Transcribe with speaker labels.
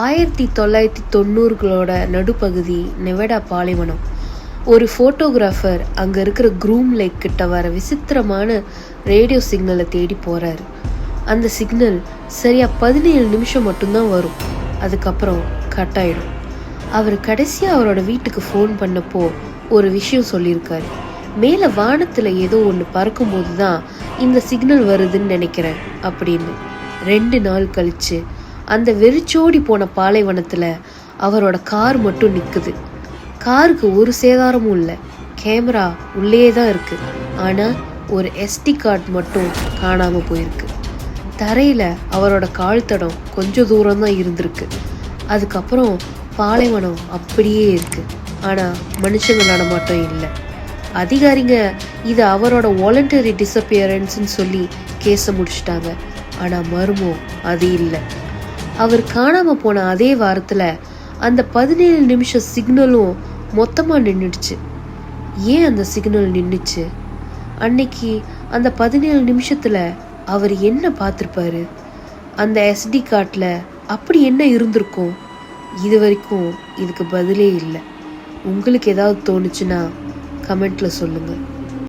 Speaker 1: 1990களோட நடுப்பகுதி நெவடா பாலைவனம். ஒரு ஃபோட்டோகிராஃபர் அங்கே இருக்கிற க்ரூம் லேக் கிட்ட வர விசித்திரமான ரேடியோ சிக்னலை தேடி போகிறாரு. அந்த சிக்னல் சரியாக 17 நிமிஷம் மட்டும்தான் வரும். அதுக்கப்புறம் கட் ஆகிடும். அவர் கடைசியாக அவரோட வீட்டுக்கு ஃபோன் பண்ணப்போ ஒரு விஷயம் சொல்லியிருக்காரு. மேலே வானத்தில் ஏதோ ஒன்று பறக்கும்போது தான் இந்த சிக்னல் வருதுன்னு நினைக்கிறேன் அப்படின்னு. 2 நாள் கழிச்சு அந்த வெறிச்சோடி போன பாலைவனத்தில் அவரோட கார் மட்டும் நிற்குது. காருக்கு ஒரு சேதாரமும் இல்லை. கேமரா உள்ளே தான் இருக்குது. ஆனால் ஒரு SD கார்டு மட்டும் காணாமல் போயிருக்கு. தரையில் அவரோட கால் தடம் கொஞ்சம் தூரம் தான் இருந்திருக்கு. அதுக்கப்புறம் பாலைவனம் அப்படியே இருக்குது. ஆனால் மனுஷங்க நடமாட்டம் இல்லை. அதிகாரிங்க இது அவரோட வாலண்டரி டிஸப்பியரன்ஸ்ன்னு சொல்லி கேஸை முடிச்சிட்டாங்க. ஆனால் மர்மம் அது இல்லை. அவர் காணாமல் போன அதே வாரத்தில் அந்த 17 நிமிஷம் சிக்னலும் மொத்தமாக நின்றுடுச்சு. ஏன் அந்த சிக்னல் நின்றுச்சு? அன்னைக்கு அந்த 17 நிமிஷத்தில் அவர் என்ன பார்த்துருப்பாரு? அந்த SD கார்டில் அப்படி என்ன இருந்திருக்கும்? இது வரைக்கும் இதுக்கு பதிலே இல்லை. உங்களுக்கு ஏதாவது தோணுச்சுன்னா கமெண்ட்டில் சொல்லுங்கள்.